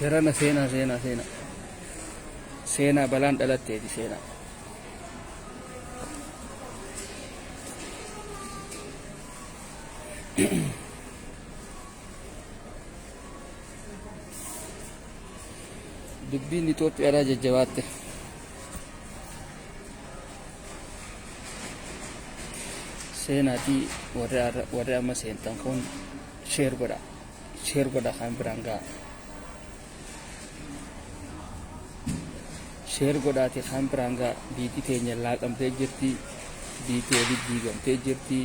jarana seenaa balaan dhalatteeti seenaa. Dubbiin Itoophiyaadhaa jajjabaatte. Seenaatii warri amma seentan kun sheer godha kan biraan ga'a. Sheer godhaati kan biraan ga'a. Biitii teenya laaqamtee jirti, biitii olii diigamtee jirti,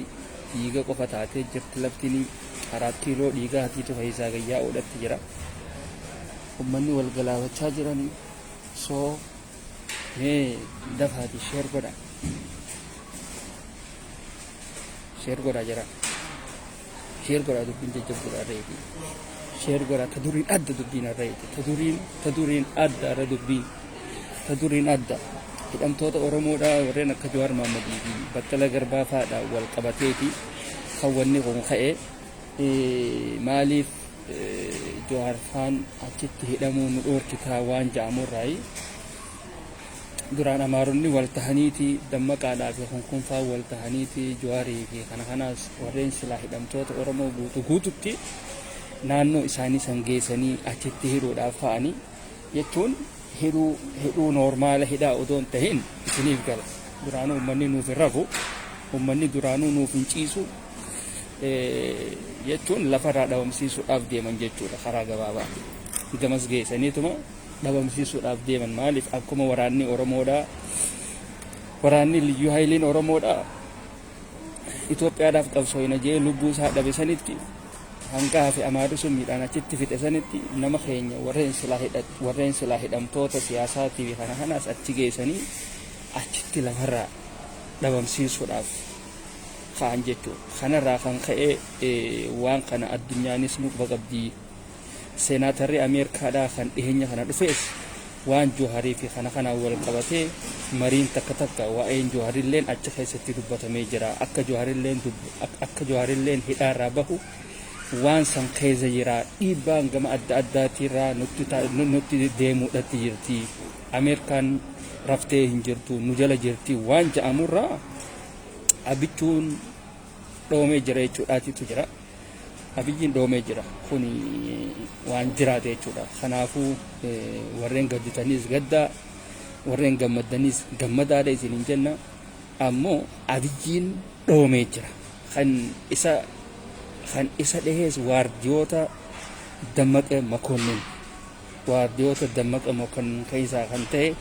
dhiiga qofa taatee jirti laftinii 4 kiiloo dhiigaa hatiitu fayyisaa gayyaa oodhatti jira. Ummanni wal galaafachaa jiranii soo mee dafaati sheer godha jira. Sheer godha dubbiin jajjabduudha irreeti. Sheer godha ta duriin adda dubbiin irreeti. Ta duriin adda irra dubbiin. Ta duriin adda. Hidhamtoota Oromoodhaa warreen akka Jawaar Mohammadii fi Baqqalaa Garbaa fa'aadhaa wal qabateeti kan wanni kun ka'ee maaliif Jawaar faan achitti hidhamuu nu dhoorkitaa waan ja'amurraayi. Duraan Amaaronni wal tahaniiti Dammaqaadhaa fi Kunkunfaa wal tahaniiti Jawaarii fi kana kanaas warreen silaa hidhamtoota Oromoo guututti naannoo isaanii san geessanii achitti hidhuudhaaf fa'anii jechuun hidhuu normaala hidhaa odoo hin tahin isiniif gala. Duraanuu uummanni nuuf hin rafu, uummanni duraanuu nuuf hin ciisu jechuun lafarraa dhabamsiisuudhaaf deeman jechuudha karaa gabaabaa. Gamas geessaniituma dhabamsiisuudhaaf deeman. Maaliif akkuma waraanni Oromoodhaa, waraanni Liyyuu Haayiliin Oromoodhaa Itoophiyaadhaaf qabsooyna jee lubbuu isaa dhabe sanitti hangaa fi Amaarri sun miidhaan achitti fixe sanitti nama keenya warreen silaa hidhamtoota siyaasaatii fi kana kanaas achi geessanii achitti lafarraa dhabamsiisuudhaaf ka'an jechuudha. Kanarraa kan ka'e waan kana addunyaanis nu qabdii. Seenaatarri Ameerikaadhaa kan dhiheenya kana dhufees waan Jawaarii fi kana wal qabatee mariin takka waa'een Jawaarilleen achi keessatti dubbatamee jira. Akka Jawaarilleen hidhaarraa bahu waan san keessa jira. Dhiibbaan gama adda addaatirraa nutti deemuudhatti jirti. Ameerikaan raftee hin jirtu, nu jala jirti waan ja'amurraa abiyyiin dhoomee jira jechuudhaatitu jira. Abiyyiin dhoomee jira kun waan jiraate jechuudha. Kanaafuu warreen gadditaniis gaddaa, warreen gammadaniis gammadaadha isiniin jenna. Ammoo abiyyiin dhoomee jira. Kan isa dhahees waardiyoota Dammaqee Mokonnin, waardiyoota Dammaqee Mokonnin keessaa kan ta'e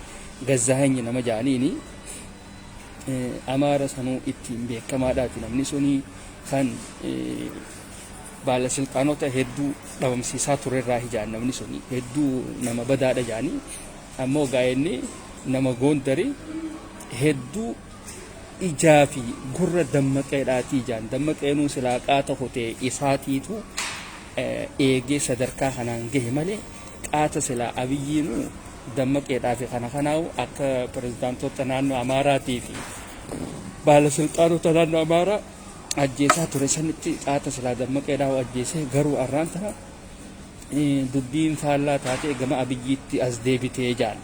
Gazzaahenyi nama ja'aniini Amaara sanuu ittiin beekamaadhaati. Namni suni kan baalasilxaanota hedduu dhabamsiisaa turerraa hijaan namni suni hedduu nama badaadha jaanii. Ammoo gaa'enni nama Gondarii hedduu ijaa fi gurra Dammaqeedhaatii jaan. Dammaqeenuu silaa qaata hotee isaatiitu eegee sadarkaa kanaan gahe malee qaata silaa Abiyyiinuu Dammaqeedhaa fi kanaawu akka pirezidaantota naannoo Amaaraatii fi baalasilxaanota naannoo Amaaraa ajjeesaa ture sanitti qaata silaa Dammaqeedhaa ajjeesee garuu arraan tana dubbiin faallaa taatee gama Abiyyiitti as deebitee jaan.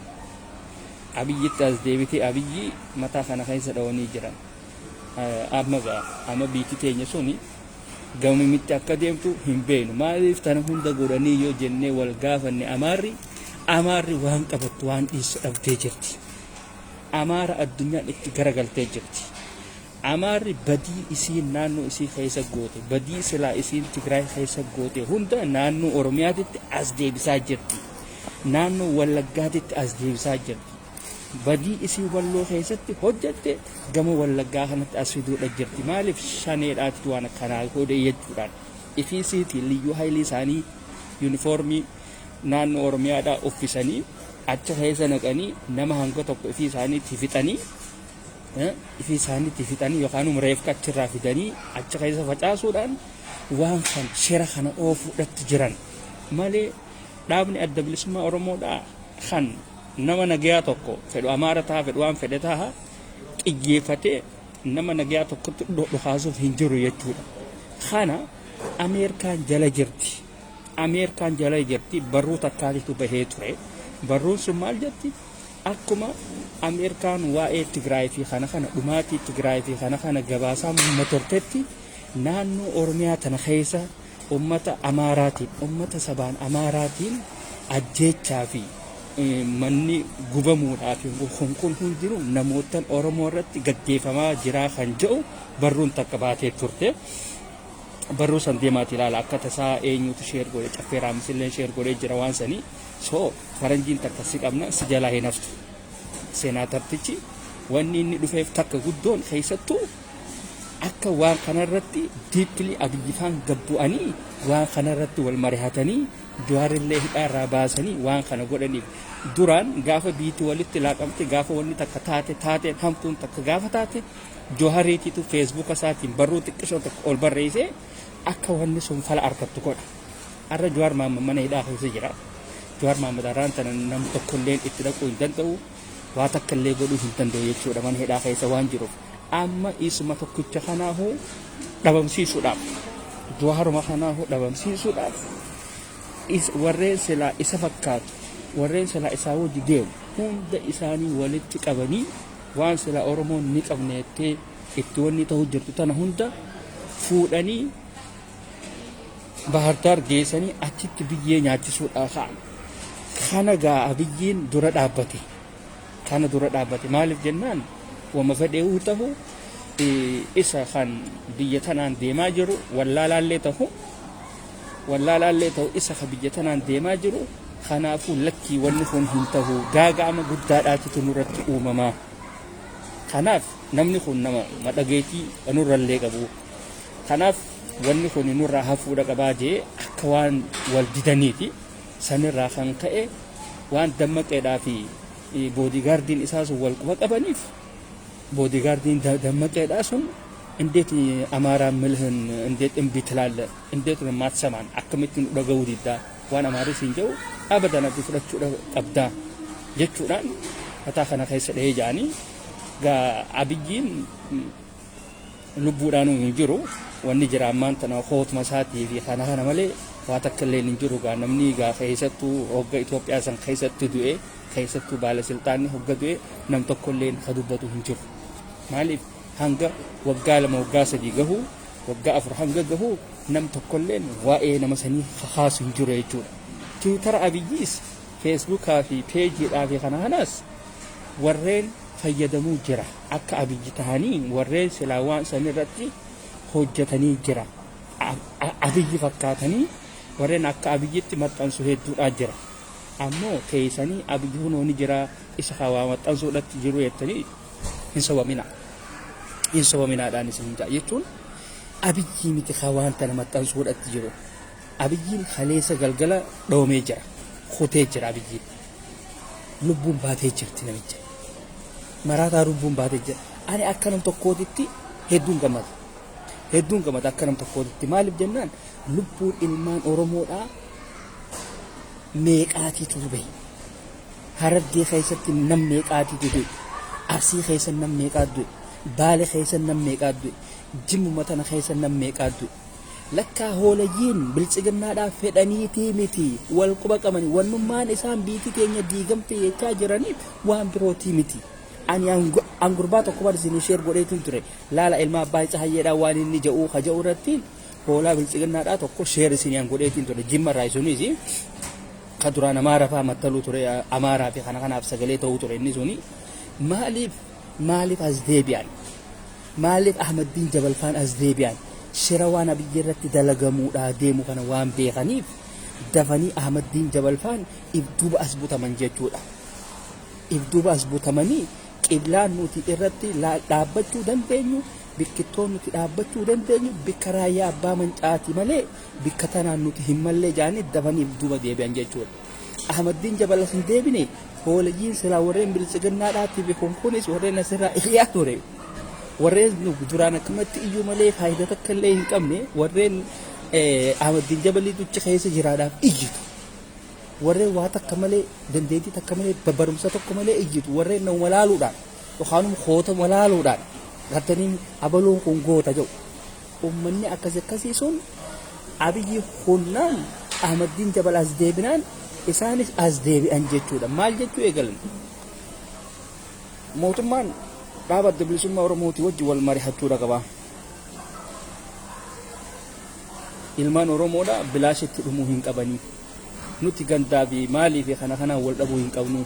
Abiyyiitti as deebitee Abiyyi mataa kana keessa dhawanii jiran. Amma biitti teenya suni gamimitti akka deemtu hin beeknu. Maaliif tana hunda godhanii yoo jennee wal gaafanne Amaarri waan qabattu waan dhiisu dhabdee jirti. Amaara addunyaan itti garagaltee jirti. Amaarri badii isiin naannoo isii keessa goote, badii silaa isiin Tigraay keessa goote hunda naannoo Oromiyaatitti as deebisaa jirti. Naannoo Wallaggaatitti as deebisaa jirti. Badii isii Walloo keessatti hojjatte gama Wallaggaa kanatti as fiduudha jirti. Maaliif shaneedhaatti waan akkanaa godhe jechuudhaan. Ifiisiitii Liyyuu Haayilii isaanii yuunifoormii naannoo Oromiyaadhaa uffisanii achi keessa naqanii nama hanga tokko ifii isaaniitti fixanii yookaan reefka achirraa fidanii achi keessa facaasuudhaan waan kan shira kana oofuudhatti jiran malee dhaabni adda bilisummaa Oromoodhaa kan nama nagayaa tokko fedhu Amaara ta'a fedhu waan fedhe ta'a xiyyeeffatee nama nagayaa tokkotti dhukaasuuf hin jiru jechuudha. Kana Ameerikaan jala jirti. Ameerikaan jala jirti barruu takkaatitu bahee ture. Barruun sun maal jetti? Akkuma Ameerikaan waa'ee Tigraay fi kana dhumaatii Tigraay fi kana gabaasaa motortetti naannoo Oromiyaa tana keessa ummata Amaaraatiin ummata sabaan Amaaraatiin ajjeechaa fi manni gubamuudhaaf kun hundinuu namoota Oromoo irratti gaggeeffamaa jira kan jedhu barruun takka baatee turte. Barruu san deemaati ilaala akka tasaa eenyutu sheer godhe caffeeraa misilleen sheer godhee jira waan sanii soo faranjiin takka si qabna si jalaa hin haftu. Seenaatartichi wanni inni dhufeef takka guddoon keessattuu akka waan kanarratti diippilii abiyyifaan gabbu'anii waan kanarratti wal mari'atanii Jawaarillee hidhaarraa baasanii waan kana godhaniif duraan gaafa biitii walitti laaqamte gaafa wanni takka taate hamtuun takka gaafa taate Jawaariitiitu feesbuuka isaatiin barruu xiqqishoo takka ol barreessee akka wanni sun fala argattu godha. Arra Jawaar Mahammad mana hidhaa keessa jira. Jawaar Mahammad arraan tana nam tokkolleen itti dhaquu hin danda'u waa takka illee godhuu hin danda'u jechuudha mana hidhaa keessa waan jiruuf. Amma isuma tokkicha kanaahu dhabamsiisuudhaaf Jawaaruma kanaahu dhabamsiisuudhaaf warreen silaa isa fakkaatu warreen silaa isaa wajji deemu hunda isaanii walitti qabanii waan silaa Oromoon ni qabneettee itti wanni ta'uu jirtu tana hunda fuudhanii Bahardaar geessanii achitti biyyee nyaachisuudhaaf ka'an. Kana gaa abiyyiin dura dhaabbate. Kana dura dhaabbate maaliif jennaan wama fedheewu ta'u isa kan biyya tanaan deemaa jiru wallaalaallee ta'u isa kan biyya tanaan deemaa jiru kanaafuu lakkii wanni kun hin ta'u gaaga'ama guddaadhaatitu nurratti uumamaa. Kanaaf namni kun nama madhageetii nurrallee qabu. Kanaaf wanni kun nurraa hafuudha qabaa jee akka waan wal didaniiti sanirraa kan ka'e waan dammaqeedhaa fi boodigaardiin isaa sun wal quba qabaniif boodigaardiin dammaqeedhaa sun እንዴት አማራ ምልህን እንዴት እምቢ ትላለህ? እንዴት ነው ማትሰማን? አከመትን ደገው ዲዳ ዋና ማሪ ሲንጀው አበዳና ቢፍለቹ ቀብዳ jechuudhaan ataa kana keessa dhahee jaanii gaa abiyyiin lubbuudhaan hin jiru wanni jira ammaan tana hootuma isaatii fi kana malee waa takka illee hin jiru gaa namni gaa keessattuu hogga Itoophiyaa san keessatti du'e keessattuu baalasiltaanni hogga du'e nam tokko illee ka dubbatu hin jiru. Maaliif hanga waggaa 2 waggaa 3 gahu waggaa 4 hanga gahu nam tokko illee waa'ee nama sanii haasu hin jiru jechuudha. Twitter abiyyiis Facebook fi page fi kananas warreen fayyadamuu jira akka abiyyi tahanii warreen silaa waan sanirratti hojjetanii jira abiyyi fakkaatanii warreen akka abiyyitti maxxansu hedduudha jira ammoo keessanii abiyyi hunooni jira isa hawaa maxxansuudhaatti jiru jettanii hin sawaminaadhaan isin ja'a jechuun abiyyi miti hawaan tana maxxansuudhaatti jiru abiyyiin haleessa galgala dhoomee jira khotee jira abiyyiin lubbuun baatee jirti namicha maraataa lubbuun baatee jira ani akka nam tokkootitti hedduun gammada akka nam tokkootitti maaliif jennaan lubbuun ilmaan Oromoodhaa meeqaatiitu bahe Harargee keessatti nam meeqaatiitu du'e Arsii keessa nam meeqaatu du'e Baale keessa nam meeqaatu du'e Jimmuma tana keessa nam meeqaatu du'e lakkaa hoolayyiin bilchiginnaadhaaf fedhaniitii miti wal quba qabanii wannummaan isaan biitii keenya diigamte jechaa jiraniif waan birootii miti. Ani angurbaa tokko barsiisanii sheer godheetiin ture laala ilma abbaa isaa hayyeedhaa waan inni ja'uu haja'uu irratti hoolaa bilchiginnaadhaa tokko sheer isinii godheetiin ture jimma irraa isunis ka duraan amaaraa fa'aa mattaluu ture amaaraa fi kanaaf sagalee ta'uu ture inni suni maaliif as deebi'an maaliif Ahmadiin Jabalfaan as deebi'an shira waan abiyyi irratti dalagamuudha deemu kana waan beekaniif dafanii Ahmadiin Jabalfaan ibduuba as butaman jechuudha. Ibduuba as butamanii qiblaan nuti irratti dhaabbachuu dandeenyu bikkittoon nuti dhaabbachuu dandeenyu bikka raayyaa abbaa mancaati malee bikka tanaan nuti hin mallee jaanii dafanii ibduuba deebi'an jechuudha. Ahmadiin Jabalfaan deebine hoolayyiin silaa warreen bilchiginnaadhaatti beekuun kunis warreen asirraa iyyaa ture. Warreen duraan akkamatti iyyuu malee faayidaa takka illee hin qabne warreen Ahmadiin Jabaliitu keessa jiraadhaaf iyyitu warreen waa takka malee dandeettii takka malee barumsa tokko malee iyyitu warreen nama walaaluudhaan yookaan hoota walaaluudhaan gartanii abaluun kun goota jedhu uummanni akkasii sun abiyyi hunnaan Ahmadiin Jabal as deebinaan isaanis as deebi'an jechuudha. Maal jechuu eegalan? Mootummaan dhaaba adda bilisummaa Oromooti wajji wal mari'achuudha qaba. Ilmaan Oromoodha bilaashitti dhumuu hin qabanii. Nuti gandaa fi maalii fi kana wal dhabuu hin qabnu.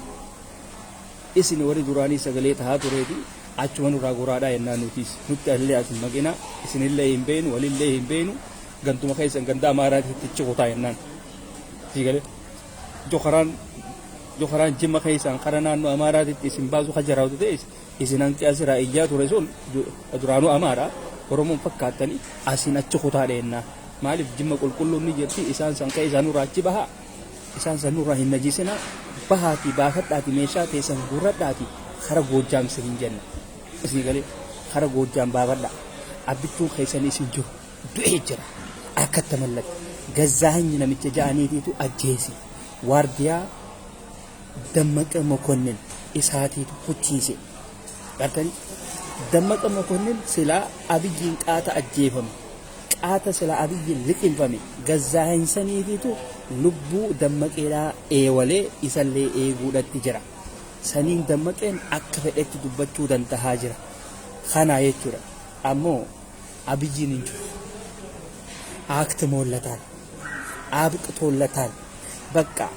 Isin warri duraanii sagalee tahaa tureeti achuma nurraa goraadhaa yennaa nutis nutti illee as maqina isinillee hin beenu walillee hin beenu gantuma keessan gandaa Amaaraatitti cikutaa yennaan. Sigalee jokaraan jimma keessan kara naannoo Amaaraatitti isin baasu hajaraatu ta'es isin hanqi asirraa iyyaa ture sun duraanuu Amaara Oromoon fakkaatanii asin achi kutaadha yennaa. Maaliif jimma qulqulluun ni jirti isaan san ka'e isaanurraa achi bahaa isaan sanurraa hin najisina bahaati baafadhaati meeshaa teessan gurradhaati kara Goojjaam isin jenna. Sigalee kara Goojjaam baafadha abbittuun keessan isin jiru du'ee jira akkatti mallatte Gazzaahany namicha ja'aniitiitu ajjeesi waardiyaa Dammaqa Mokonnin isaatiitu hucciise. Gartanii Dammaqa Mokonnin silaa Abiyyiin qaata ajjeefame qaata silaa Abiyyiin liqinfame Gazzaahany saniitiitu lubbuu Dammaqeedhaa eewalee isallee eeguudhatti jira. Saniin Dammaqeen akka fedhetti dubbachuu dandahaa jira. Kanaa jechuudha. Ammoo Abiyyiin hin jiru. Aakti moollataan aabiq toollataan bakka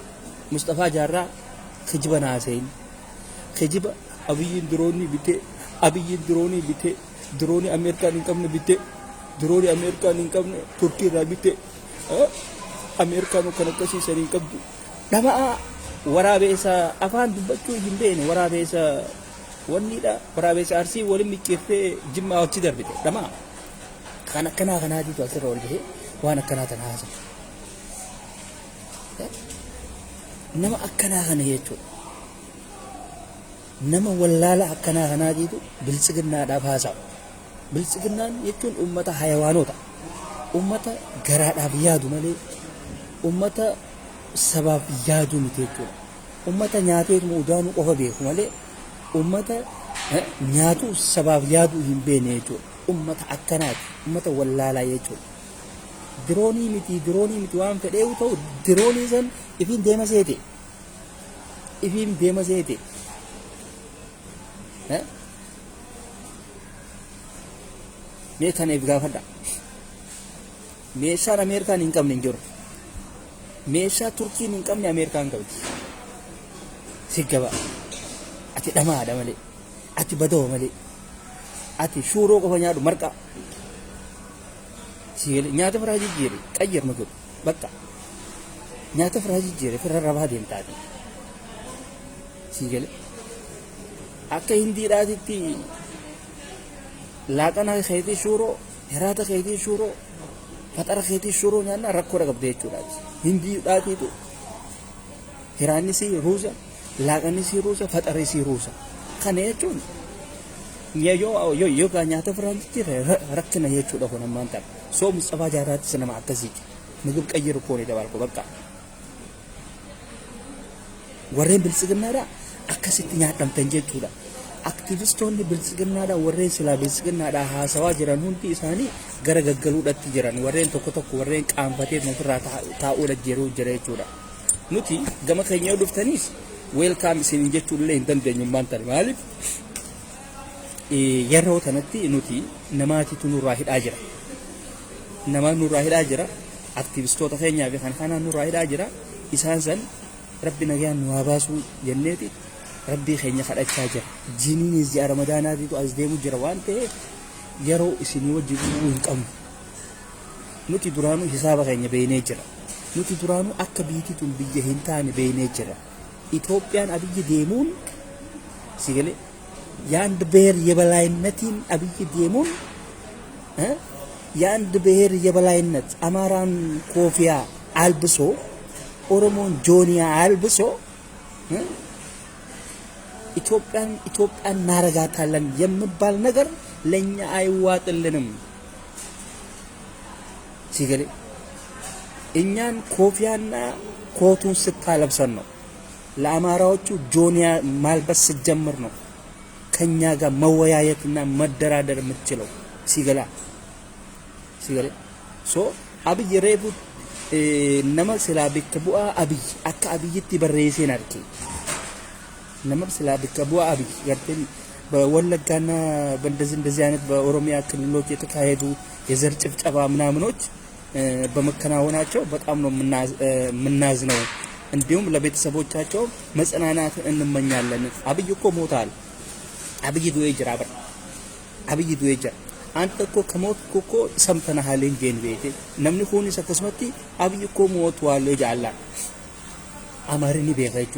Mustafaa Jaarraa kijiba naaseen kijiba Abiyyiin diroonii bitee diroonii Ameerikaan hin qabne bitee diroonii Ameerikaan hin qabne Turkii irraa bitee Ameerikaan kan akkasiisan hin qabdu dhamaa waraabessa afaan dubbachuu hin beene waraabessa wanniidha waraabessa Arsii waliin miccirtee Jimmaa achi darbite dhamaa kan akkanaa kanaatiitu asirra ol bahee waan akkanaa tan haasa nama akkanaa kana jechuudha. Nama wallaala akkanaa kanaatiitu bilchiginnaadhaaf haasa'u. Bilchiginnaan jechuun uummata hayawaanota uummata garaadhaaf yaadu malee uummata sabaaf yaadu miti jechuudha. Uummata nyaateetuma udaanuu qofa beeku malee uummata nyaatu sabaaf yaadu hin beekne jechuudha. Uummata akkanaati uummata wallaalaa jechuudha. Diroonii miti waan fedheewu ta'u diroonii san ifiin deema seete mee kanaaf gaafadha. Meeshaan Ameerikaan hin qabne hin jiru. Meeshaa Turkiin hin qabne Ameerikaan qabdi. Siggaba ati dhamaadha malee ati badoo malee ati shuuroo qofa nyaadhu marqa sigalee nyaata firaa jijjiire qayyar magadu bakka nyaata firaa jijjiire firra rabaa deemtaati sigalee akka hindiidhaatitti laaqana keetii shuuroo hiraata keetii shuuroo faxara keetii shuuroo nyaanna rakkoodha qabda jechuudhaati. Hindiidhaatiitu hiraanni sii ruusa laaqanni sii ruusa faxarri sii ruusa kana jechuun yookaan nyaata firaan jijjiire rakkina jechuudha kun ammaan ta'a. Soo Mustafaa Jaarraattis nama akkasiiti ምግብ ቀይር እኮ ነው የተባልከው በቃ warreen bilchiginnaadha akkasitti nyaadhamtan jechuudha. Aktivistoonni bilchiginnaadha warreen silaa bilchiginnaadha haasawaa jiran hundi isaanii gara gaggaluudhaatti jiran warreen tokko warreen qaanfatee ofirraa taa'uudha jiruu jira jechuudha. Nuti gama keenya yoo dhuftaniis weelkaam isin jechuullee hin dandeenyu maanta maaliif yeroo kanatti nuti namaatitu nurraa hidhaa jira. Namaan nurraa hidhaa jira. Aktivistoota keenyaa fi kanaan nurraa hidhaa jira. Isaan san Rabbi nagaan nu habaasuu jenneeti Rabbii keenya kadhachaa jira. Jiniinis ji'a Ramadaanaatiitu as deemu jira waan ta'eef yeroo isinii wajjin dhufuu hin qabnu. Nuti duraanuu hisaaba keenya beeynee jira. Nuti duraanuu akka biitituun biyya hin taane beeynee jira. Itoophiyaan abiyyi deemuun sigalee የአንድ ብሔር የበላይነትን አብይ deemuun የአንድ ብሔር የበላይነት አማራን ኮፊያ አልብሶ ኦሮሞን ጆኒያ አልብሶ ኢትዮጵያን እናረጋታለን የሚባል ነገር ለኛ አይዋጥልንም። ሲገሌ እኛን ኮፊያና ኮቱን ስታለብሰን ነው ለአማራዎቹ ጆኒያ ማልበስ ጀምር ነው ከኛ ጋር መወያየትና መደራደር የምትችለው ሲገላ ሶ አብይ ሬቡ nama silaa bakka bu'aa abiy akka abiyyitti barreesseen arge nama silaa bakka bu'aa abiy garteen በወለጋና እንደዚህ አይነት በኦሮሚያ ክልሎች የተካሄዱ የዘር ጭፍጨፋ ምናምኖች በመከናወናቸው በጣም ነው የምናዝነው። እንዲሁም ለቤተሰቦቻቸው መጽናናት እንመኛለን። አብይ እኮ ሞታል። አብይ ዱኤ ጅራ በር አብይ ዱኤ ጅራ አንተ እኮ ከሞትክ እኮ ሰምተናል እንጂን ቤቴ ነምን ሆኒ ሰከስመቲ አብይ እኮ ሞቷል ይጃላ አማርኒ ቤጋቹ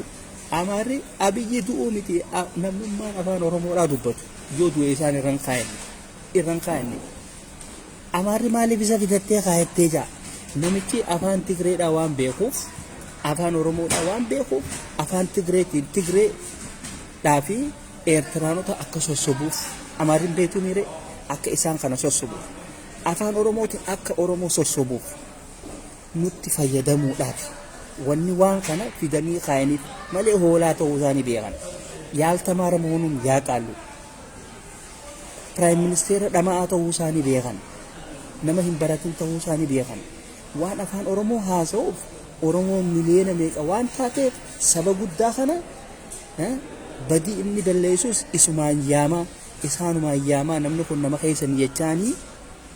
አማሪ አብይ ዱኡ ሚቲ ነምማ አፋን ኦሮሞ ራዱበት ዮዱ ኢሳን ረንካይን አማሪ ማሊ ቢዛ ፊደቴ ካየቴጃ ነምቺ አፋን ትግሬዳ ዋን ቤኩፍ አፋን ኦሮሞ ዳ ዋን ቤኩፍ አፋን ትግሬ ዳፊ ኤርትራኖታ አከሶሶቡፍ አማሪን ቤቱ ሚሬ አከ ኢሳን ከነ ሶሶቡፍ አፋን ኦሮሞቲ አከ ኦሮሞ ሶሶቡፍ ኑቲ ፈየደሙ ዳፊ wanni waan kana fidanii kaayaniif malee hoolaa ta'uu isaanii beekan yaaltamaara ma'uun yaaqaallu piraayim ministeera dhamaa ta'uu isaanii beekan nama hin baratin ta'uu isaanii beekan waan afaan oromoo haasa'uuf oromoo miliyoona meeqa waan taateef saba guddaa kana badii inni balleessus isumaan yaamaa isaanumaan yaamaa namni kun nama keessan jechaanii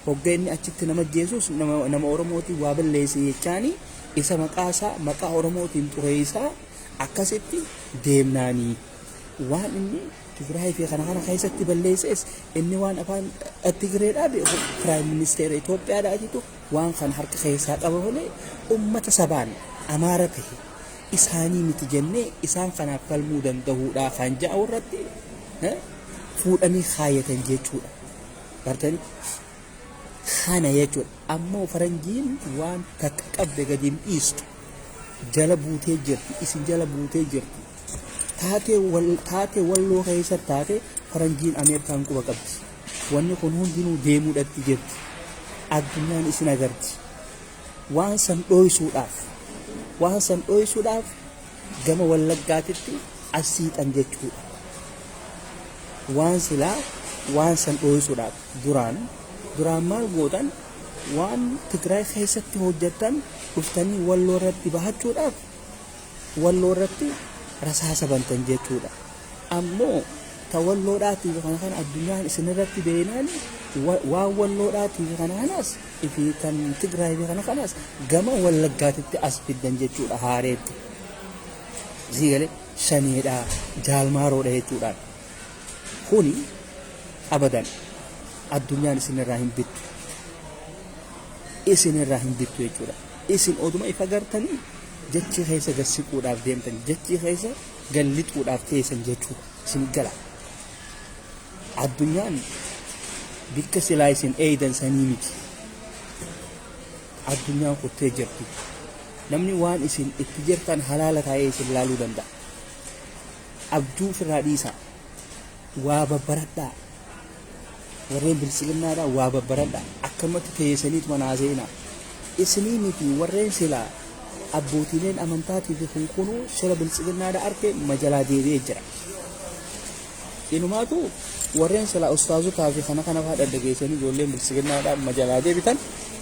hogga inni achitti nama jeesus nama oromooti waa balleesse jechaanii isa maqaasa maqaa oromootiin xureessaa akkasitti deemnaanii waan inni Tigraay fi kana keessatti balleesses inni waan afaan Tigreedhaa beeku piraayim ministeera Itoophiyaadhaatitu waan kan harka keessaa qaba malee ummata sabaan amaara ta'e isaanii miti jennee isaan kanaaf falmuu danda'uudha kan ja'a warratti fuudhanii kaayatan jechuudha. Bartanii kana jechuudha ammoo faranjiin waan takka qabde gadiin dhiistu jala buutee jirti isin jala buutee jirti taatee walloo keessa taate faranjiin ameerikaan quba qabdi wanni kun hundinuu deemuudhatti jirti addunyaan isin agarti waan san dhoysuudhaaf gama wallaggaatitti asiixan jechuudha waan san dhoysuudhaaf duraan maal gootan waan Tigraay keessatti hojjetan dhuftanii walloo irratti bahachuudhaaf walloo irratti rasaasa bantan jechuudha ammoo ta walloodhaatiif kana addunyaan isin irratti beenaan waan walloodhaatiif kanaas ifi kan Tigraay kanaas gama wallaggaatitti as fiddan jechuudha haareetti ziigale shaneedha jaalmaaroodha jechuudha kuni abadan addunyaan isinirraa hin bittu jechuudha isin oduma ifa gartanii jechi keessa gassiquudhaaf deemtan jechi keessa gallixuudhaaf teessan jechuudha isin gala addunyaan bikka silaa isin eeydan sanii miti addunyaan kuttee jirti namni waan isin itti jirtan halaala taa'ee isin laaluu danda'a abjuu firraa dhiisaa waa babbaradhaa warreen bilisiginnaadha waa babbaradha akkamatti teessaniit manaaseena isinii miti warreen silaa abbootiileen amantaatii fi kunkunuu sila bilisiginnaadha arke majalaa deebi'ee jira inumaatu warreen silaa ustaazotaa fi kana fa'aa dhaggeessanii ijoolleen bilisiginnaadha majalaa deebitan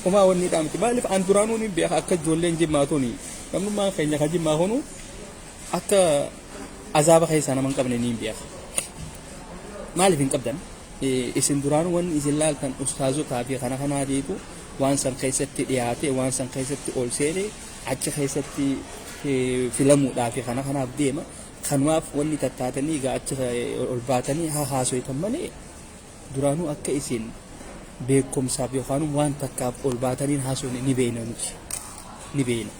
homaa wanniidhaa miti maaliif an duraanuu ni beeka akka ijoolleen jimmaatuuni namnummaan keenya ka jimmaa honu akka azaaba keessaa nama hin qabne ni beeka maaliif hin qabdan isin duraan wanni isin laaltan ustaazotaa fi kana deetu waan san keessatti dhiyaate waan san keessatti ol seene achi keessatti filamuudhaaf kanaaf deema kanumaaf wanni tattaatanii egaa achi ol baatanii haasoitan malee duraanuu akka isin beekumsaaf yookaan waan takkaaf ol baatanii haasoine ni beena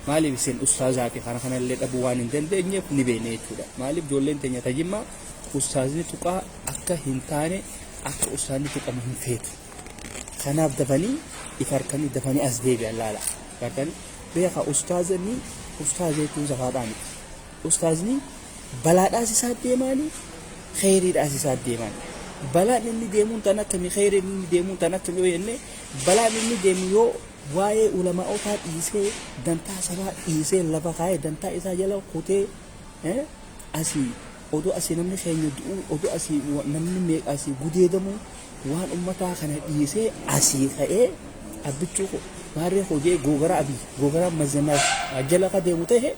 maaliif isin ustaazaa fi kana illee dhabuu waan hin dandeenyeef ni beena jechuudha maaliif ijoolleen teenya tajimmaa ustaazni tuqaa akka hin taane akka ustaazni tuqamu hin feetu kanaaf dafanii ifarkanii dafanii as deebi'an laala gartanii beeka ustaazeetuun safaadhaan ustaazni balaadhaas isaa deemaanii khayriidhaas isaa deemaanii balaan inni deemuun tan akkamii khayriin inni deemuun tan akkamii yoo jenne balaan inni deemu yoo waa'ee ulama'ootaa dhiisee dantaa sabaa dhiisee lafa kaa'ee dantaa isaa jala kutee asii odoo asii namni keenya du'u odoo asii namni meeqa asii gudeedamu waan ummataa kana dhiisee asii ka'ee abbichuu maarree hojii googara abii googara mazanaa jala qadeemu ta'e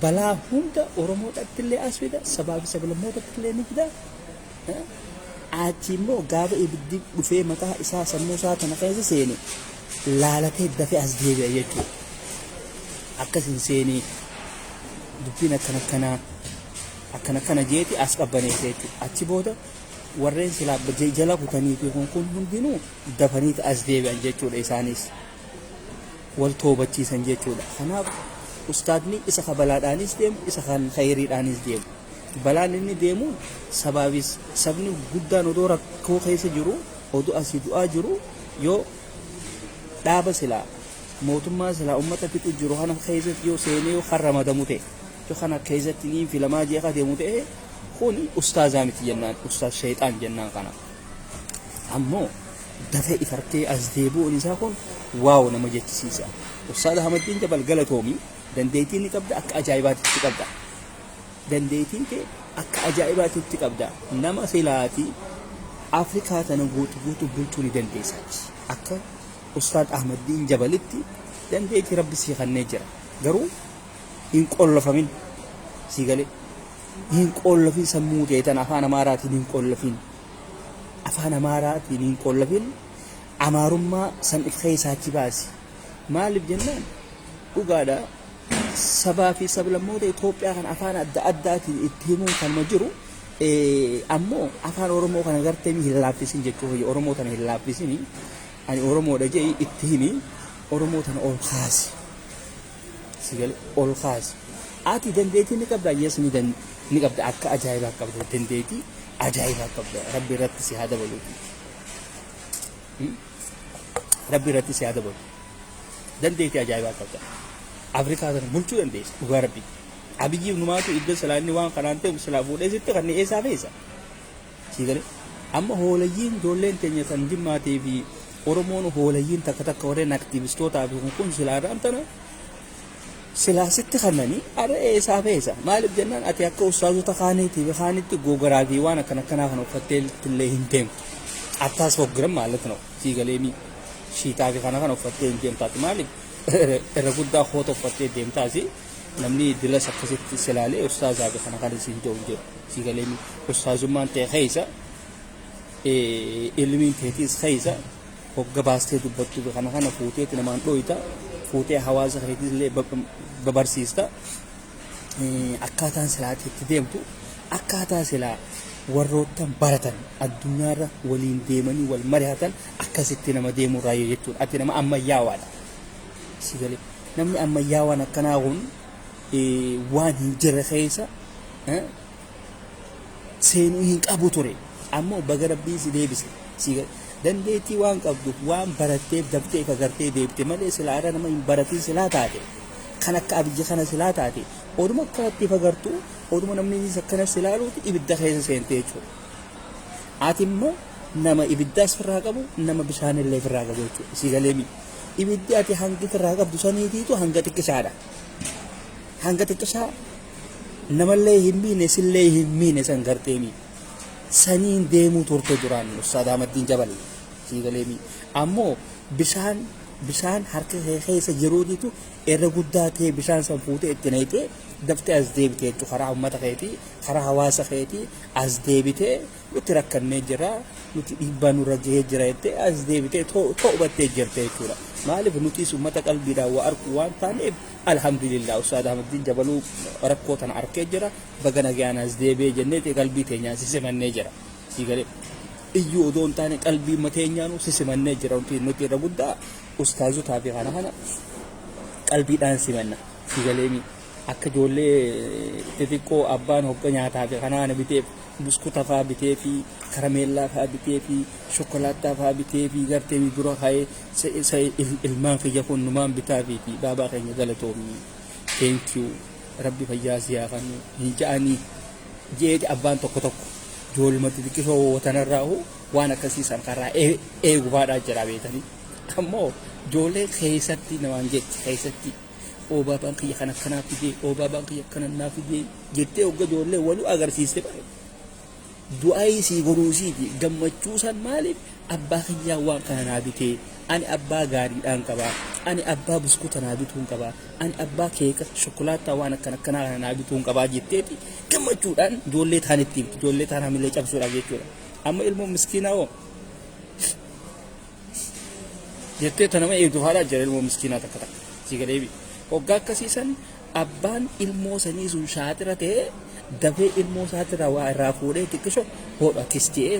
balaa hunda oromoodhaatti illee as fida sabaafi sablammootatti illee ni fida achi immoo gaafa ibiddi dhufee mataa isaa sammuu isaa kana keessa seene laalatee dafee as deebi'a jechuudha akkasin seenii dubbiin akkana kana jeeti as qabbaneessa jechuudha achi booda warreen silaa jala kutanii fi kun hundinuu dafanii as deebi'an jechuudha isaanis wal toobachiisan jechuudha kanaaf ustaadni isa kabalaadhaanis deemu isa kan khayriidhaanis deemu balaan inni deemu sabni guddaan odoo rakkoo keessa jiru odoo asii du'aa jiru yoo dhaaba silaa mootummaa silaa ummata fixu jiru kana keessatti yoo seenee yoo harramadamu ta'e yoo kana keessatti niin filamaa jeeqa deemu ta'e kun ustaazaa miti jennaan ustaaz shayxaan jennaan kana ammoo dafee ifartee as deebi'uun isaa kun waaw nama jechisiisa ustaaz Ahmadiin Jabal galatoomi dandeettiin ni qabda akka ajaa'ibaatitti qabda dandeettiin kee akka ajaa'ibaatitti qabda nama silaati Afrikaa tana guutuu bulchuu ni dandeessaati akka ustaaz Ahmadiin Jabalitti dandeettii rabbi sii kennee jira garuu hin qollafamin sii galee hin qollafin sammuu keetan afaan amaaraatiin hin qollafin afaan amaaraatiin hin qollafin amaarummaa san if keessaachi baasi maaliif jennaan dhugaadha sabaa fi sablammoota Itoophiyaa kan afaan adda addaatiin itti himuun kan jiru ammoo afaan Oromoo kana gartee hin laaffisin jechuudha Oromoo tana hin laaffisin ani Oromoodha jee itti himi Oromoo tana ol kaasi sigalee ol kaasi ati dandeettii ni qabda yes ni qabda akka ajaa'ibaa qabda dandeettii ajaa'ibaa qabda rabbi irratti si haa dabalu rabbi irratti si haa dabalu dandeettii ajaa'ibaa qabda Afrikaa tana bulchuu dandeessa dhugaa rabbi abiyyiif numaatu iddoo salaanni waan kanaan ta'e silaa fuudhee sitti kan eessaa feesa sigalee amma hoolayyiin ijoolleen teenya kan jimmaatee fi Oromoon hoolayyiin takka warreen aktiivistootaa fi kun silaa raamtana silaa sitti kannanii ara eessaa feesa maaliif jennaan ati akka ustaazota kaaniitii fi kaanitti googaraa fi waan akkanaa kan uffattee illee hin deemtu attaas hoggiran maaltu no siigaleemi shiitaa fi kana kan uffattee hin deemtaati maaliif irra guddaa hoota uffattee deemtaasi namni dilas akkasitti silaalee ustaazaa fi kana kan isin ta'u jiru siigaleemi ustaazummaan ta'e keessa ilmiin teetiis keessa hogga baastee dubbattu fi kana fuuteetti namaan dhooyta fuutee hawaasa keetiis illee babarsiista akkaataan silaatti itti deemtu akkaataa silaa warroottan baratan addunyaarra waliin deemanii wal mari'atan akkasitti nama deemuu raayyo jechuudha ati nama ammayyaawaadha sigalee namni ammayyaawaan akkanaa kun waan hin jirre keessa seenuu hin qabu ture ammoo baga rabbii si deebise sigalee dandeettii waan qabduuf waan baratteef dabteef agartee deebite malee silaa irra nama hin baratiin silaa taate kan akka abiyya kana silaa taate oduma akkanatti fagartu oduma namni akkana silaaluuti ibidda keessa seente jechuudha ati immoo nama ibiddaas firraa qabu nama bishaan illee firraa qabu jechuudha sigaleemi ibiddi ati hangi firraa qabdu saniitiitu hanga xiqqishaadha hanga xiqqishaa namallee hin miine sillee hin miine san garteemi saniin deemuu turte duraan Ustaaz Ahmadiin Jabal sigaleemi ammoo bishaan harka keessa jiruutitu irra guddaa ta'e bishaan san fuutee itti naqxee daftee as deebitee jechuudha karaa uummata keetii karaa hawaasa keetii as deebitee nuti rakkannee jira nuti dhiibbaa nurra gahee jira jettee as deebitee to'attee jirte jechuudha maaliif nutis uummata qalbiidhaan waa arku waan taaneef alhamdulillah Ustaaz Ahmadiin Jabaluu rakkoo tana arkee jira baga nagaan as deebi'ee jenneeti qalbii teenyaan sisimannee jira sigalee iyyuu odoo hin taane qalbii mateenyaanu sisimannee jira nuti irra guddaa ustaazotaa fi kana qalbiidhaan simanna sigaleemi akka ijoollee xixiqqoo abbaan hogga nyaataa fi kana biteef buskuta fa'aa bitee fi karameellaa fa'aa bitee fi shokkolaataa fa'aa bitee fi gartee dura kaa'ee ilmaan kiyya kun numaan bitaa fi baabaa keenya galatoomni thank you rabbi fayyaa siyaa kan hin ja'anii jeeti abbaan tokko ijoolmatti xiqqisoo tanarraa waan akkasiisan karaa eegufaadhaa jira beetanii ammoo ijoollee keessatti namaan jetti keessatti baabaan kiyya kana akkanaa fidee baabaan kiyya akkana naa fidee jettee hogga ijoollee waluu agarsiiste bare du'aa isii goruusiiti gammachuu san maaliif abbaa kiyyaa waan kana naa bitee ani abbaa gaariidhaan qaba ani abbaa buskuuta naa bituun qaba ani abbaa keeka shokolaataa waan akkanaa naa bituun qaba jetteeti gammachuudhaan ijoollee taanitti ijoollee taan hamilee cabsuudhaaf jechuudha amma ilmoo miskiinaa oo jettee tanama eegdu haadha jira ilmoo miskiinaa takka takka si galeebi hoggaa akkasiisan abbaan ilmoo sanii sun shaatira ta'ee dafee ilmoo isaatira waa irraa fuudhee xiqqisho hodhatis ta'ee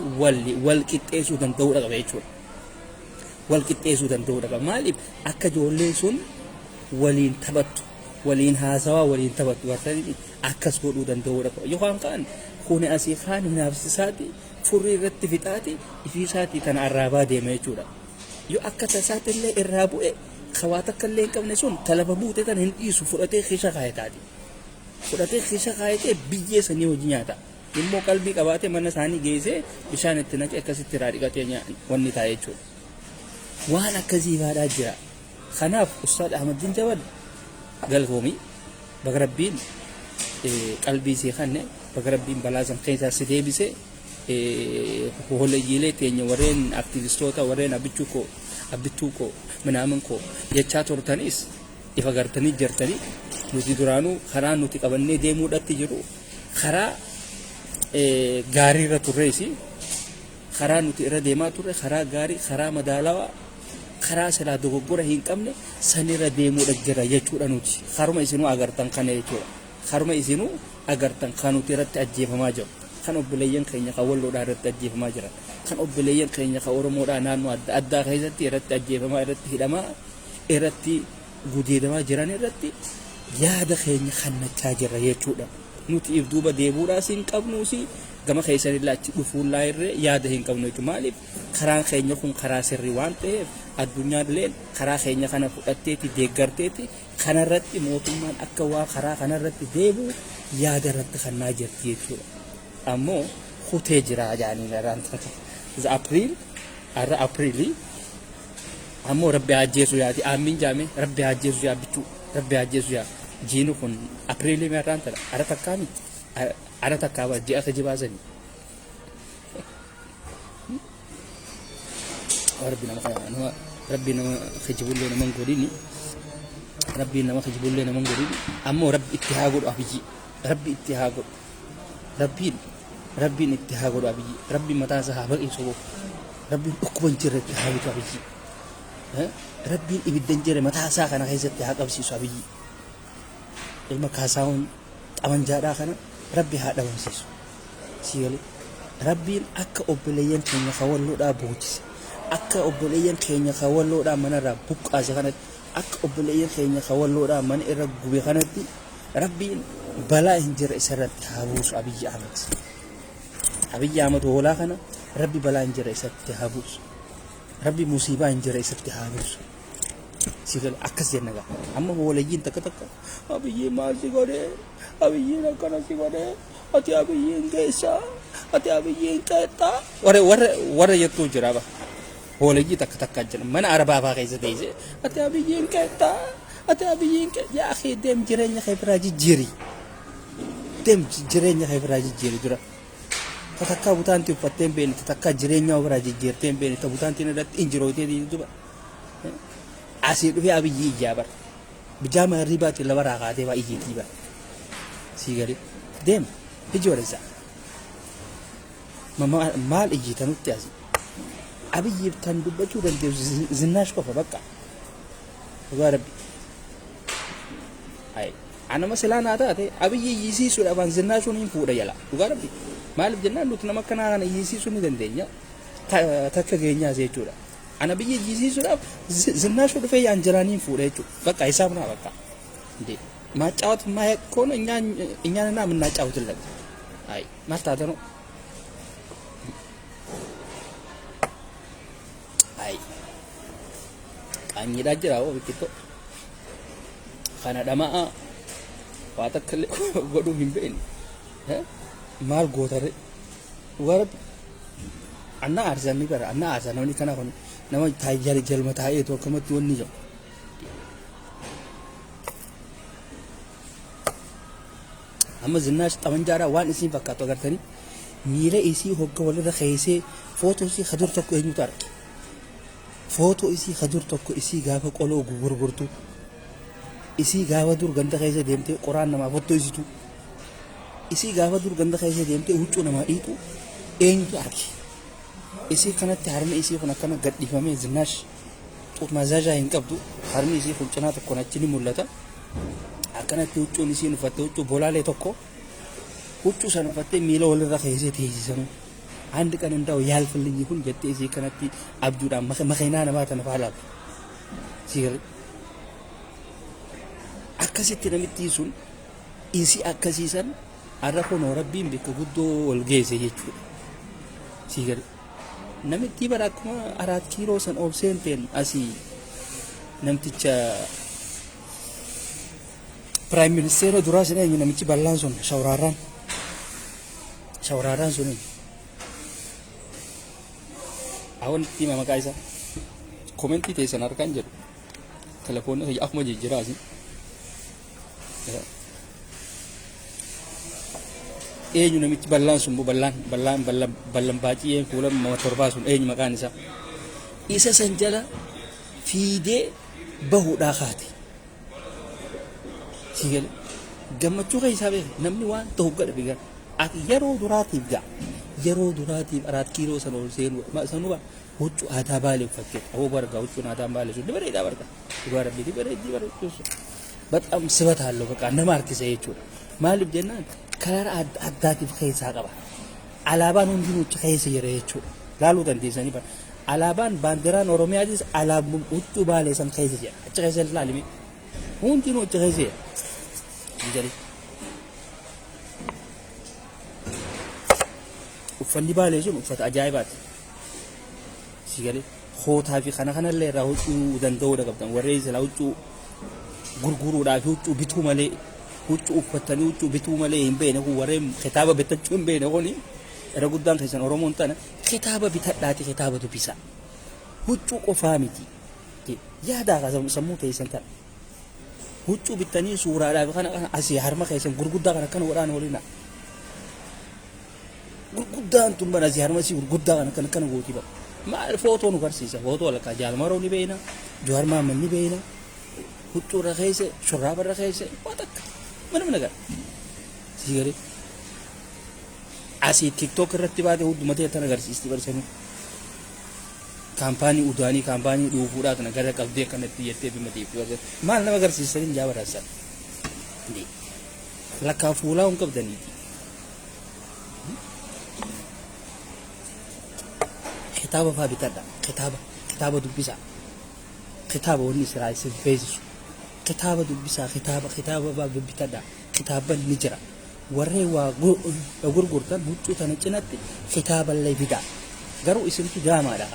wal qixxeessuu danda'uudha qaba jechuudha wal qixxeessuu danda'uudha qaba maaliif akka ijoolleen sun waliin taphattu waliin haasawaa waliin taphattu wartanii akkas godhuu danda'uudha qaba yookaan kaan kuni asii kaan hinaafsisaati furrii irratti fixaati ifiisaatii tana arraabaa deema jechuudha yoo akka tasaatillee irraa bu'e kawaata kallee hin qabne sun talaba buute tan hin dhiisu fudhatee keessa kaayetaati fudhatee keessa kaayetee biyyee sanii hojii nyaata immoo qalbii qabaatee mana isaanii geessee bishaan itti naqee akkasitti irraa dhiqatee wanni taa'e jechuudha waan akkasii baadhaa jira kanaaf Ustaad Ahmadiin Jabal galtoomii baga Rabbiin qalbii isii kanne baga Rabbiin balaa san keessaa si deebisee hooleyyiilee teenya warreen aktivistoota warreen abbituu koo minaamin koo jechaa turtanis ifa gartanii jirtanii nuti duraanuu karaa nuti qabannee deemuudhaatti jiru karaa gaariirra turreesi karaa nuti irra deemaa turre karaa gaarii karaa madaalawaa karaa silaa dogoggora hin qabne sanirra deemuudha jira jechuudha nuti karuma isinuu agartan kana jechuudha karuma isinuu agartan kan nuti irratti ajjeefamaa jiru kan obboleeyyan keenya kan walloodhaa irratti ajjeefamaa jiran kan obboleeyyan keenya kan oromoodhaa naannoo adda addaa keessatti irratti ajjeefamaa irratti hidhamaa irratti gudeedamaa jiran irratti yaada keenya kannachaa jirra jechuudha nuti if duuba deebuudhaas hin qabnuusi gama keessanillee achi dhufuullaa irree yaada hin qabnu jechuudha maaliif karaan keenya kun karaa sirrii waan ta'eef addunyaallee karaa keenya kana fudhatteeti deeggarteeti kanarratti mootummaan akka waa karaa kanarratti deebi'u yaada irratti kannaa jirti jechuudha ammoo kutee jira jaanii garaan za apriilii ammoo rabbi ajjeesu yaati aamin jaame rabbi ajjeesu yaa bichuu rabbi ajjeesu yaa jiinu kun apriilii meerraan tala ara takkaa ji'a tajibaasanii rabbi nama khijibullee naman godhini rabbi nama khijibullee naman godhini ammoo rabbi itti haa godhu abiyyi rabbi itti haa godhu rabbiin itti haa godhu abiyyi rabbiin mataa isaa haa baqisu rabbiin dhukkuban jirre itti haa bitu abiyyi rabbiin ibiddan jirre mataa isaa kana keessatti haa qabsiisu abiyyi ilma kaasaawun qabanjaadhaa kana rabbi haa dhabamsiisu sigalee rabbiin akka obboleeyyan keenya kawalloodhaa boojise akka obboleeyyan keenya kawalloodhaa manarraa buqqaase kanatti akka obboleeyyan keenya kawalloodhaa mana irra gube kanatti rabbiin balaa hin jirre isarratti haa buusu abiyyi ahmad hoolaa kana rabbi balaa hin jirre isatti haa buusu rabbi musiibaa hin jirre isatti haa buusu sigal akkas jenna gaa amma hooleyyiin takka abiyyi maal si godhee abiyyiin akkana si godhee ati abiyyiin geessaa ati abiyyiin qeexxaa warra jettuu jira ba hooleyyii takka jira mana arabaafaa keessa teessee ati abiyyiin qeexxaa ati abiyyiin yaa akhi deem jireenya kee biraa jijjiiri dura takka butaanti uffatteen beeni takka jireenya biraa jijjiirteen beeni ta butaantiin irratti injirooytee duba asii dhufee abiyyi ijaa bara bijaama ribaati labaraa kaatee waa ijjiitii bara sii gadi deem ijoolessa maal ijjiitanutti asii abiyyiif kan dubbachuu dandeessu zinnaash qofa bakka dhugaa rabbi anama silaa naa taate abiyyi iyyisiisuudhaaf zinnaashuun hin fuudha jala dhugaa rabbi maaliif jennaan nuti nama akkanaa kana iyyisiisuu ni dandeenya takka keenyaas jechuudha ana biyyi iyyisiisuudhaaf zinnaashuu dhufee yaan jiraanii hin fuudha jechuudha bakka hisaab naa bakka ማጫወት ማየት ከሆነ እኛንና የምናጫውትለት አይ ማርታተ ነው አይ ቃኝ ዳጅራው ቢክቶ ካናዳማ ዋተከለ ጎዱ ሂምቤን ማል ጎተረ ወረብ አና አርዘኒ ጋር አና አዘነኒ ከና ሆነ ነማ ታያሪ ጀልመታ አይቶ ከመት ወኒ ጀው amma zinnash tamanjara waan isin fakkaatu agartani miila isii hogga walirra keeyse footoo isii hadur tokko eenyutu arge footoo isii ka dur tokko isii gaafa qoloo gurgurtu isii gaafa dur ganda keessa deemtee qoraan namaa fottoisitu isii gaafa dur ganda keessa deemtee huccuu namaa dhiitu eenyutu arge isii kanatti harmi isii kun akkana gadhiifamee zinaash mazaajaa hin qabdu harmi isii kun cinaa tokkoon achi ni mul'ata akkanatti huccuun isiin uffatte huccuu bolaalee tokko huccuu san uffattee miila walirra keessee teessisanuu አንድ ቀን እንዳው ያልፍልኝ ይሁን ጀቴ እዚህ ከነቲ አብዱዳ መኸና ነማተ ነፋላ ሲገር አከሲት ነምትይሱን ኢሲ አከሲሰን አረፎ ነው ረቢም ቢከ ጉዶ ወልጌዘ ይቹ ሲገር ነምቲ በራክማ 4 ኪሎ ሰን ኦብሴንቴን አሲ ነምትቻ ፕራይም ሚኒስቴር ዱራስ ነኝ ነምቺ ባላንሶን ሻውራራን ሱኒ አሁን ቲማ መቃይሳ ኮሜንት ይተሰን አርካን ጀዱ ቴሌፎን ነው ያክሞ ጅራዚ ኤኙ ነምቺ ባላንሱን ባላን ባጪ የኩለም ሞተርባሱን ኤኙ መቃንሳ ኢሰ ሰንጀላ ፊዴ በሁዳ ኻቲ ሲገል ገመቹ ከይሳበ ነምኒ ዋን ተውገደ ቢጋ አት የሮ ዱራቲፍ ጋ yeroo duraatiif 4 kiiloo san ol seenu sanuba huccuu aadaa baalee uffatte aboo barga huccuun aadaa baalee sun dibareedhaa barga dhugaa rabbii dibareeddi በጣም ስበት አለው በቃ እንደማርክሰ ይቹ ማልብ ጀናን ከለር አዳቲፍ ከይሳ ቀባ አላባን ሁንዲኖች ከይሰ ይረየቹ ላሉ ተንዲሰኒ ባ አላባን ባንዲራን ኦሮሚያዲስ አላቡም ሁccu baalee san ከይሰ ያ አጭከይሰ ላልሚ ሁንዲኖች ከይሰ እንጀሪ uffanni baalee sun uffata ajaa'ibaati sigale hootaa fi kana illee irraa huccuu danda'uu qabdan warreen isla huccuu gurguruudhaaf huccuu bituu malee huccuu uffatanii huccuu bituu malee hin beene kun warreen kitaaba bitachuu hin beene kuni era guddaan keessan oromoon tana kitaaba bitadhaati kitaaba dubbisa huccuu qofaa miti yaadaa ka sammuu keessan tana huccuu bitanii suuraadhaaf kana asii harma keessan gurguddaa kana waraana waliin gurguddaan tumbana si harma si gurguddaan kana gooti ba maal footoo nu garsiisa footoo la ka jaalmaroo ni beena joar maamman ni beena huccuu rakeese shurraaba rakeese watak mana nagar sigare asi tiktok irratti baate huddumate tan agarsiisti barsani kampaanii udaanii kampaanii dhuufuudhaa kana gara qabdee kanatti yettee bimatiif maal nama agarsiisanii jaabarasan lakkaa fuulaa hun qabdanii كتابة فابتدا كتابة دبسة كتابة ونسرع يسفيزش كتابة دبسة كتابة فابتدا كتابة نجرة ورّيوا غورغورتان بوتو تنچنات كتابة اللي بدا غرو اسم تجامع ده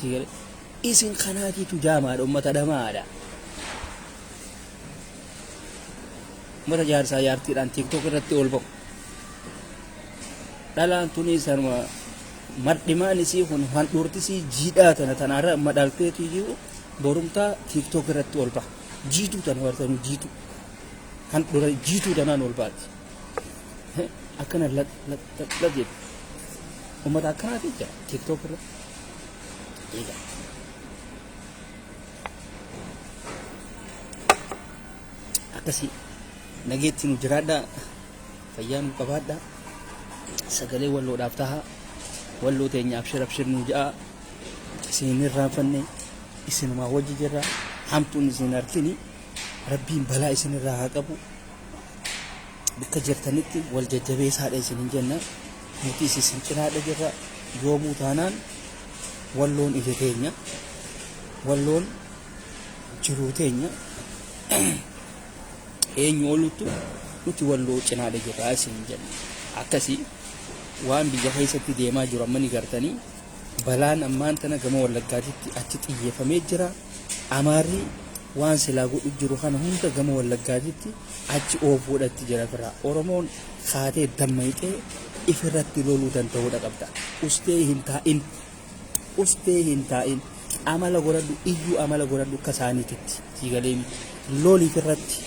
سيغل اسم خناتي تجامع امه دمادا مر جار سيار تيران تيك توك رتي اولبو دالان تونيسرما madhimaan isii kun handhuurtisii jiidhaa tanarra madalteetu jiru borumtaa tiktok irratti ol ba'a jiituu tan wartanu jiitu handhuura jiituu tanaan ol baati akkana la jedhu ummata akkanaati jira tiktok irra eega akkasii nageetti nu jiraadhaa fayyaa nu qabaadhaa sagalee walloodhaaf tahaa wallo teenya abshir nu jaa isin irraanfanne isin ma wajji jirra hamtuun isin arkini rabbiin balaa isin irraa haa qabu bikka jirtanitti wal jajjabeessaadha isin jenna nuti isin cinaadha jirra yoomuu taanaan walloon ije teenya walloon jiruu teenya eenyu olutu nuti walloo cinaadha jirra isin jenna akkasii waan biyya keessatti deemaa jiru ammani gartanii balaan ammaan tana gama wallaggaatitti achi xiyyeeffamee jira amaarri waan silaa godhu jiru kana hunda gama wallaggaatitti achi oofuudhatti jira fira oromoon kaatee dammayxee ifirratti loluu danda'uudha qabda ustee hin taa'in amala godhadhu iyyuu amala godhadhu akka isaaniititti sigalee lolii irratti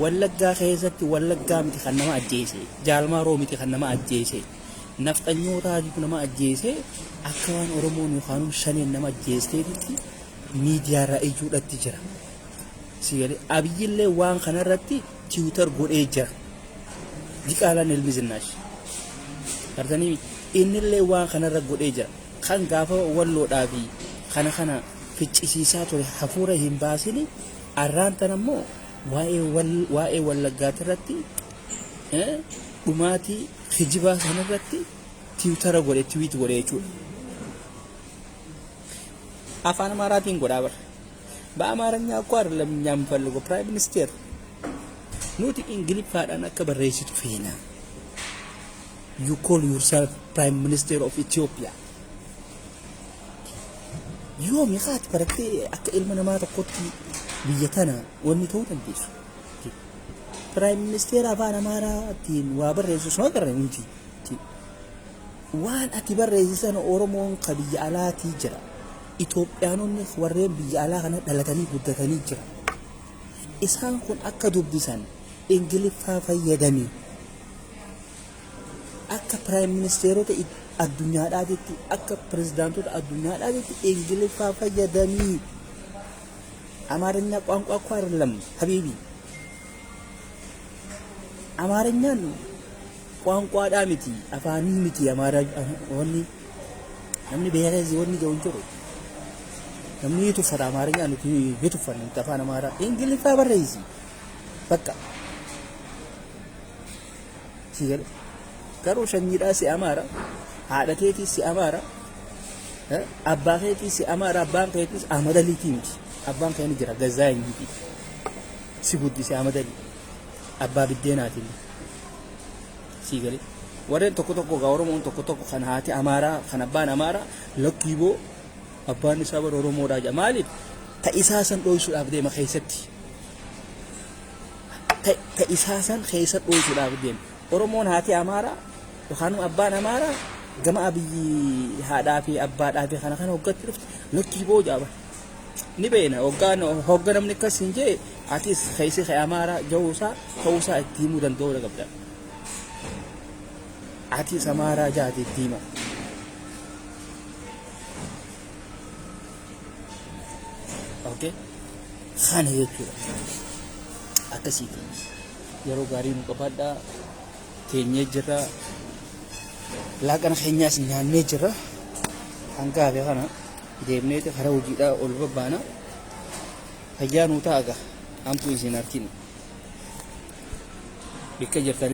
wallaggaa keessatti wallaggaa miti kan nama ajjeese jaalmaa roo miti kan nama ajjeese nafxanyootaatiif nama ajjeesee akka waan Oromoon yookaan shaneen nama ajjeesteetitti miidiyaarraa ijuudhatti jira. Sigalee Abiyyillee waan kanarratti tiwiitar godhee jira. Diqaalaan ilmi Zinnaash. Gartanii innillee waan kanarra godhee jira. Kan gaafa walloodhaa fi kana ficcisiisaa ture hafuura hin baasini arraan tan ammoo waa'ee wallaggaati irratti dhumaatii hijibaa sanarratti tiwiitara godhe tiwiit godhe jechuudha. Afaan Amaaraatiin godhaa bara. በአማርኛ እኮ አይደለም እኛ የምንፈልገው ፕራይም ሚኒስቴር ኖት እንግሊዝኛን አከ በረይሲቱ ፌና you call yourself prime minister of Ethiopia يوم يخات بركتي أك إلمنا ما تقطي بيتنا ونيتو تنتيش prime minister أفانا مارا تين وابرئيس شو قرر نتي وان أتبر رئيسنا أورمون قبي على تيجرا Itoophiyaanonni warreen biyya alaa kana dhalatanii guddatanii jiran isaan kun akka dubbisan ingiliffaa fayyadamee akka prime ministerota addunyaadhaatti akka pirezidaantota addunyaadhaatti ingiliffaa fayyadamee አማርኛ ቋንቋ እኮ አይደለም ሀቢቢ አማርኛን ቋንቋ ዳሚቲ አፋኒ ሚቲ አማራ ወኒ namni beerezi wonni ጀውንጆ namni tuffata Amaariyaa nuti bituffanne afaan Amaaraa Ingiliffaa barreessi bakka sigal garuu shanyiidhaa si Amaara haadha keetii si Amaara abbaa keetii si Amaara abbaan keetii Ahmadaliitii miti abbaan keenya jira Gazaayiniti si guddise Ahmadali abbaa biddeenaatiin sigal warreen tokko tokko gaa Oromoon tokko kan haati Amaaraa kan abbaan Amaaraa lakkiiboo abbaan isaa bara Oromoodhaa jedha maaliif ta'isaasan dhoysuudhaaf deema keessatti ta'isaasan keessa dhoysuudhaaf deema Oromoon haati Amaaraa yookaan abbaan Amaaraa gama abiyyi haadhaa fi abbaadhaa fi kana hoggatti dhufte lakkiiboo jaaba ni beena hogganamni akkas hin jee atis keessi kee Amaaraa ta'uusaa itti himuu danda'uu qabda atis Amaaraa jaati itti hima okay khana jechuudha akkasiiti yeroo gaarii nu qabaadha teenyee jirra laaqana keenyaas nyaannee jirra hanga hafe kana deemneeti karaa hojiidhaa ol babbaana fayyaa nuu ta'a amtuu isin arginu bikka jirtan